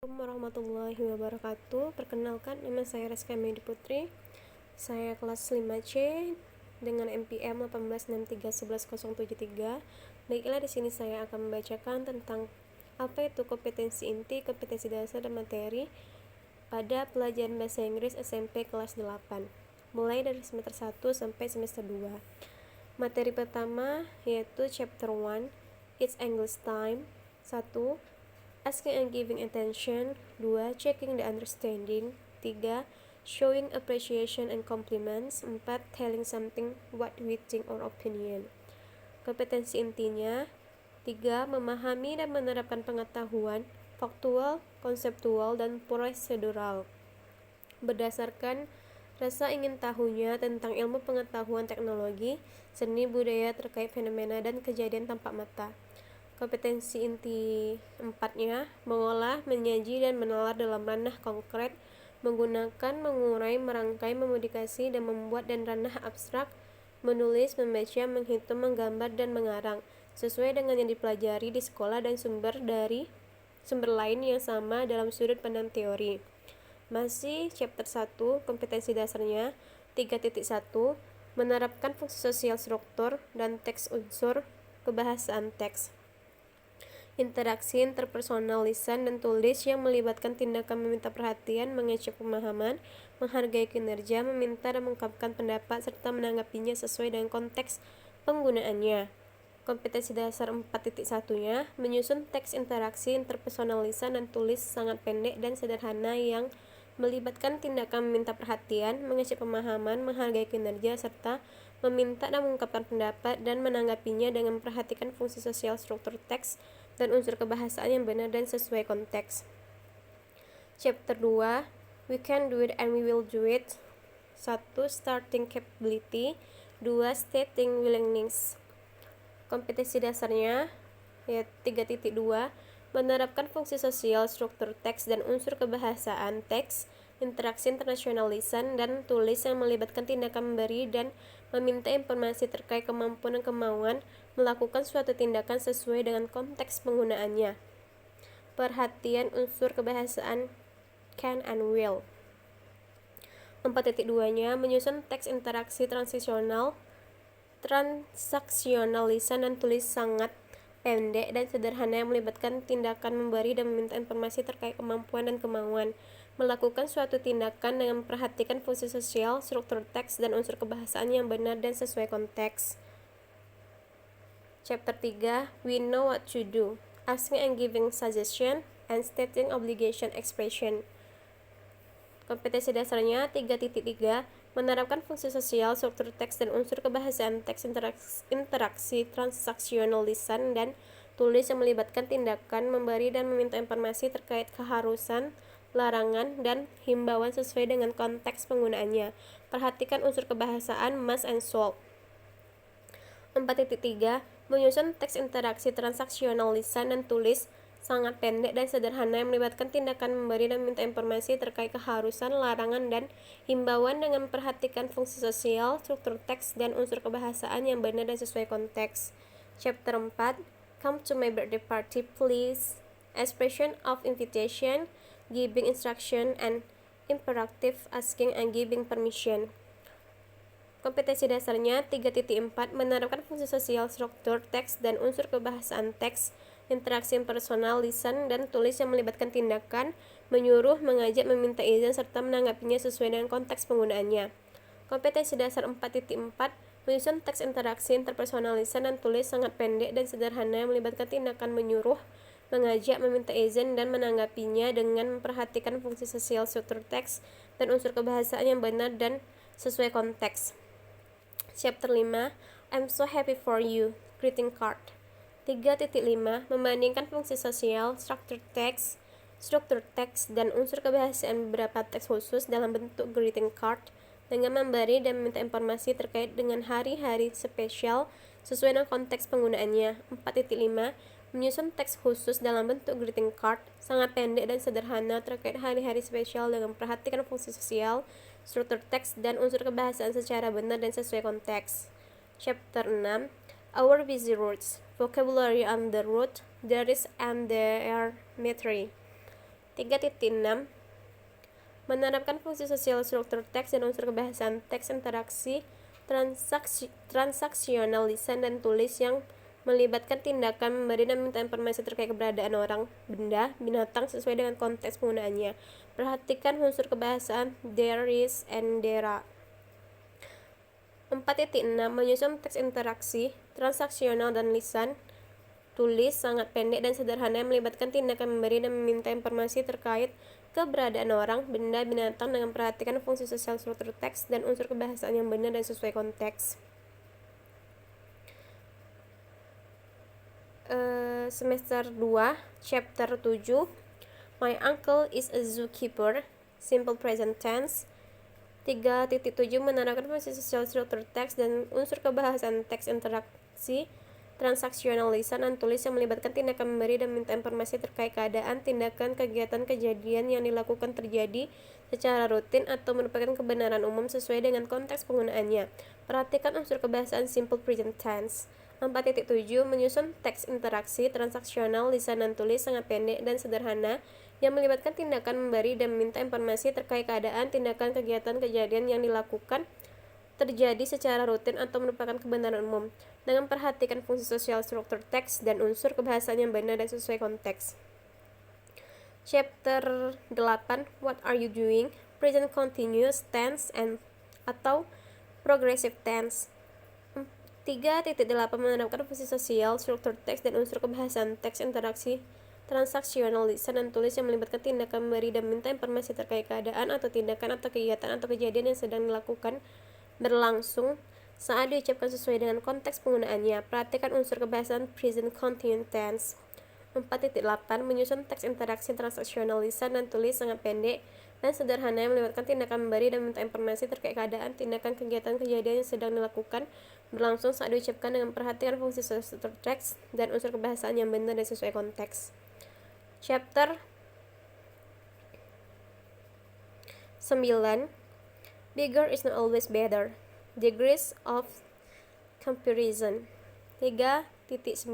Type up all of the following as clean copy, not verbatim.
Assalamualaikum warahmatullahi wabarakatuh. Perkenalkan, nama saya Reska Medi Putri. Saya kelas 5C dengan NPM 18631173. Baiklah, di sini saya akan membacakan tentang apa itu kompetensi inti, kompetensi dasar dan materi pada pelajaran bahasa Inggris SMP kelas 8. Mulai dari semester 1 sampai semester 2. Materi pertama yaitu chapter 1, It's English Time. 1. Asking and giving attention. 2. Checking the understanding. 3. Showing appreciation and compliments. 4. Telling something what we think or opinion. Kompetensi intinya 3. Memahami dan menerapkan pengetahuan faktual, konseptual, dan prosedural berdasarkan rasa ingin tahunya tentang ilmu pengetahuan teknologi, seni budaya terkait fenomena dan kejadian tampak mata. Kompetensi inti 4-nya, mengolah, menyaji, dan menalar dalam ranah konkret, menggunakan, mengurai, merangkai, memodifikasi, dan membuat dan ranah abstrak, menulis, membaca, menghitung, menggambar, dan mengarang, sesuai dengan yang dipelajari di sekolah dan sumber lain yang sama dalam sudut pandang teori. Masih chapter 1, kompetensi dasarnya 3.1, menerapkan fungsi sosial struktur dan teks unsur kebahasaan teks. Interaksi interpersonal lisan dan tulis yang melibatkan tindakan meminta perhatian, mengecek pemahaman, menghargai kinerja, meminta dan mengungkapkan pendapat, serta menanggapinya sesuai dengan konteks penggunaannya. Kompetensi dasar 4.1-nya, menyusun teks interaksi interpersonal lisan dan tulis sangat pendek dan sederhana yang melibatkan tindakan meminta perhatian, mengecek pemahaman, menghargai kinerja, serta meminta dan mengungkapkan pendapat dan menanggapinya dengan memperhatikan fungsi sosial struktur teks dan unsur kebahasaan yang benar dan sesuai konteks. Chapter 2, We can do it and we will do it. 1. Starting capability. 2. Stating willingness. Kompetensi dasarnya yaitu 3.2, menerapkan fungsi sosial struktur teks dan unsur kebahasaan teks, interaksi internasional lisan dan tulis yang melibatkan tindakan memberi dan meminta informasi terkait kemampuan dan kemauan melakukan suatu tindakan sesuai dengan konteks penggunaannya. Perhatian unsur kebahasaan can and will. 4.2-nya, menyusun teks interaksi transaksional lisan dan tulis sangat pendek dan sederhana yang melibatkan tindakan memberi dan meminta informasi terkait kemampuan dan kemauan melakukan suatu tindakan dengan memperhatikan fungsi sosial, struktur teks, dan unsur kebahasaan yang benar dan sesuai konteks. Chapter 3, We know what to do. Asking and giving suggestion and stating obligation expression. Kompetensi dasarnya 3.3, menerapkan fungsi sosial, struktur teks, dan unsur kebahasaan teks, interaksi transaksional lisan dan tulis yang melibatkan tindakan memberi dan meminta informasi terkait keharusan, larangan, dan himbauan sesuai dengan konteks penggunaannya. Perhatikan unsur kebahasaan must and should. 4.3, menyusun teks interaksi transaksional lisan dan tulis sangat pendek dan sederhana yang melibatkan tindakan memberi dan meminta informasi terkait keharusan, larangan, dan himbauan dengan memperhatikan fungsi sosial, struktur teks, dan unsur kebahasaan yang benar dan sesuai konteks. Chapter 4, Come to my birthday party please. Expression of invitation, giving instruction, and imperative asking and giving permission. Kompetensi dasarnya 3.4, menerapkan fungsi sosial, struktur teks, dan unsur kebahasaan teks, interaksi personal lisan dan tulis yang melibatkan tindakan menyuruh, mengajak, meminta izin, serta menanggapinya sesuai dengan konteks penggunaannya. Kompetensi dasar 4.4, menyusun teks interaksi interpersonal lisan dan tulis sangat pendek dan sederhana yang melibatkan tindakan menyuruh, mengajak, meminta izin, dan menanggapinya dengan memperhatikan fungsi sosial, struktur teks, dan unsur kebahasaan yang benar dan sesuai konteks. Chapter 5, I'm so happy for you. Greeting card. 3.5, membandingkan fungsi sosial, struktur teks, dan unsur kebahasaan beberapa teks khusus dalam bentuk greeting card dengan memberi dan meminta informasi terkait dengan hari-hari spesial sesuai dengan konteks penggunaannya. 4.5, menyusun teks khusus dalam bentuk greeting card sangat pendek dan sederhana terkait hari-hari spesial dengan memperhatikan fungsi sosial, struktur teks, dan unsur kebahasaan secara benar dan sesuai konteks. Chapter 6, Our busy roads. Vocabulary on the road, there is and there metry. 3.6 menerapkan fungsi sosial struktur teks dan unsur kebahasaan teks interaksi transaksional lisan dan tulis yang melibatkan tindakan memberi dan meminta informasi terkait keberadaan orang, benda, binatang sesuai dengan konteks penggunaannya. Perhatikan unsur kebahasaan there is and there are. 4.6 menyusun teks interaksi transaksional dan lisan tulis sangat pendek dan sederhana yang melibatkan tindakan memberi dan meminta informasi terkait keberadaan orang, benda, binatang dengan memperhatikan fungsi sosial struktur teks dan unsur kebahasaan yang benar dan sesuai konteks. Semester 2, chapter 7, My uncle is a zookeeper, simple present tense. 3.7 menerapkan fungsi sosial struktur teks dan unsur kebahasaan teks interaksi transaksional lisan dan tulis yang melibatkan tindakan memberi dan minta informasi terkait keadaan, tindakan, kegiatan, kejadian yang dilakukan terjadi secara rutin atau merupakan kebenaran umum sesuai dengan konteks penggunaannya. Perhatikan unsur kebahasaan simple present tense. 4.7 menyusun teks interaksi transaksional lisan dan tulis sangat pendek dan sederhana yang melibatkan tindakan memberi dan meminta informasi terkait keadaan, tindakan, kegiatan, kejadian yang dilakukan terjadi secara rutin atau merupakan kebenaran umum, dengan perhatikan fungsi sosial struktur teks dan unsur kebahasaan yang benar dan sesuai konteks. Chapter 8, What are you doing? Present continuous tense and atau progressive tense. 3.8 menerapkan fungsi sosial struktur teks dan unsur kebahasaan teks interaksi transaksional lisan dan tulis yang melibatkan tindakan memberi dan minta informasi terkait keadaan atau tindakan atau kegiatan atau kejadian yang sedang dilakukan berlangsung saat diucapkan sesuai dengan konteks penggunaannya. Perhatikan unsur kebahasaan present continuous tense. 4.8 menyusun teks interaksi transaksional lisan dan tulis sangat pendek dan sederhana yang melibatkan tindakan memberi dan minta informasi terkait keadaan, tindakan, kegiatan, kejadian yang sedang dilakukan berlangsung saat diucapkan dengan perhatikan fungsi struktur teks dan unsur kebahasaan yang benar dan sesuai konteks. Chapter 9, Bigger is not always better. Degrees of comparison. 3.9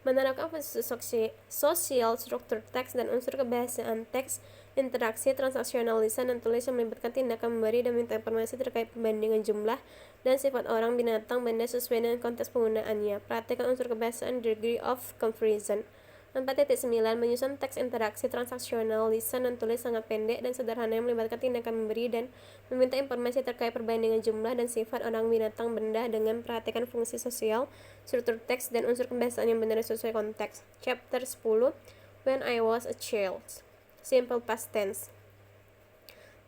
menerapkan fungsi sosial struktur teks dan unsur kebahasaan teks interaksi transaksional lisan dan tulis yang melibatkan tindakan memberi dan minta informasi terkait perbandingan jumlah dan sifat orang, binatang, benda sesuai dengan konteks penggunaannya. Perhatikan unsur kebahasaan degree of comparison. 4.9 menyusun teks interaksi transaksional lisan dan tulis sangat pendek dan sederhana yang melibatkan tindakan memberi dan meminta informasi terkait perbandingan jumlah dan sifat orang, binatang, benda dengan memperhatikan fungsi sosial struktur teks dan unsur kebahasaan yang benar sesuai konteks. Chapter 10, When I was a child, simple past tense.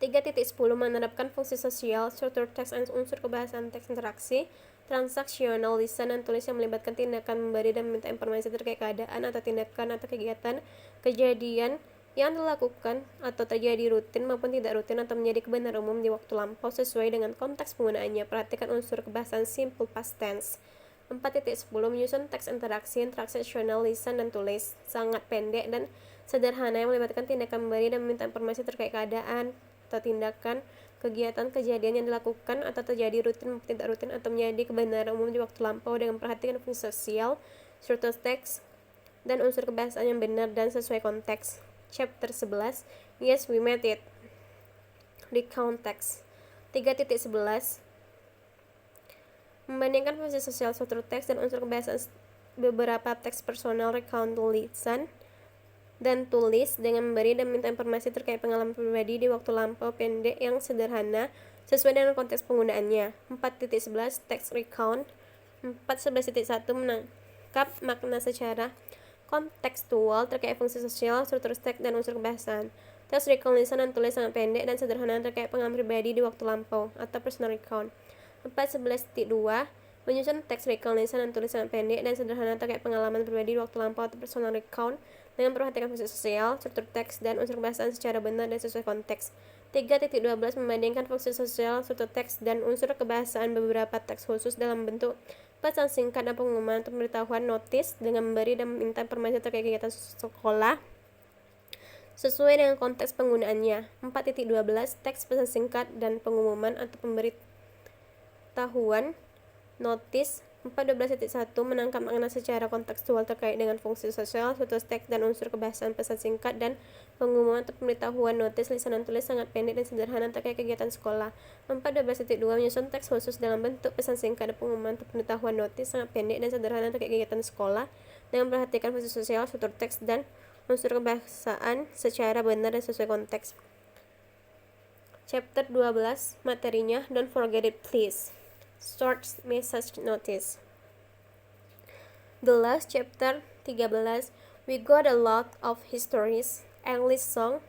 3.10 menerapkan fungsi sosial struktur teks dan unsur kebahasaan teks interaksi transaksional lisan dan tulis yang melibatkan tindakan memberi dan meminta informasi terkait keadaan atau tindakan atau kegiatan kejadian yang dilakukan atau terjadi rutin maupun tidak rutin atau menjadi kebenaran umum di waktu lampau sesuai dengan konteks penggunaannya. Perhatikan unsur kebahasaan simple past tense. 4.10 menyusun teks interaksi transaksional lisan dan tulis sangat pendek dan sederhana yang melibatkan tindakan memberi dan meminta informasi terkait keadaan atau tindakan kegiatan kejadian yang dilakukan atau terjadi rutin maupun tidak rutin atau menjadi kebenaran umum di waktu lampau dengan perhatikan fungsi sosial struktur teks dan unsur kebahasaan yang benar dan sesuai konteks. Chapter 11, Yes, we made it. Recount text. 3.11 membandingkan fungsi sosial struktur teks dan unsur kebahasaan beberapa teks personal recount lisan dan tulis dengan memberi dan minta informasi terkait pengalaman pribadi di waktu lampau pendek yang sederhana sesuai dengan konteks penggunaannya. 4.11 text recount. 4.11.1 menangkap makna secara kontekstual terkait fungsi sosial struktur teks dan unsur kebahasaan. Text recount lisan dan tulis sangat pendek dan sederhana terkait pengalaman pribadi di waktu lampau atau personal recount. 4.11.2 menyusun teks recount lisan dan tulis sangat pendek dan sederhana terkait pengalaman pribadi di waktu lampau atau personal recount dengan memperhatikan fungsi sosial, struktur teks, dan unsur kebahasaan secara benar dan sesuai konteks. 3.12 membandingkan fungsi sosial, struktur teks, dan unsur kebahasaan beberapa teks khusus dalam bentuk pesan singkat dan pengumuman untuk pemberitahuan notis dengan memberi dan meminta informasi terkait kegiatan sekolah sesuai dengan konteks penggunaannya. 4.12 teks pesan singkat dan pengumuman atau pemberitahuan notis 4.12.1 menangkap makna secara kontekstual terkait dengan fungsi sosial, suatu teks dan unsur kebahasaan pesan singkat dan pengumuman atau pemberitahuan notis lisanan tulis sangat pendek dan sederhana terkait kegiatan sekolah. 4.12.2 menyusun teks khusus dalam bentuk pesan singkat dan pengumuman atau pemberitahuan notis sangat pendek dan sederhana terkait kegiatan sekolah dengan memperhatikan fungsi sosial, struktur teks dan unsur kebahasaan secara benar dan sesuai konteks. Chapter 12 materinya, don't forget it please. Short message notice. The last chapter 13, we got a lot of histories, English song,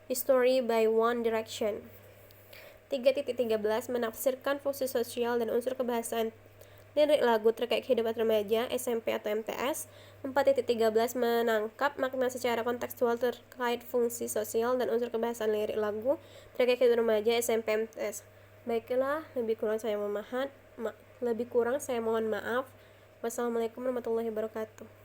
history by One Direction. 3.13 menafsirkan fungsi sosial dan unsur kebahasaan lirik lagu terkait kehidupan remaja, SMP atau MTS. 4.13 menangkap makna secara kontekstual terkait fungsi sosial dan unsur kebahasaan lirik lagu terkait kehidupan remaja, SMP, MTS. Baiklah, lebih kurang saya mohon maaf. Wassalamualaikum warahmatullahi wabarakatuh.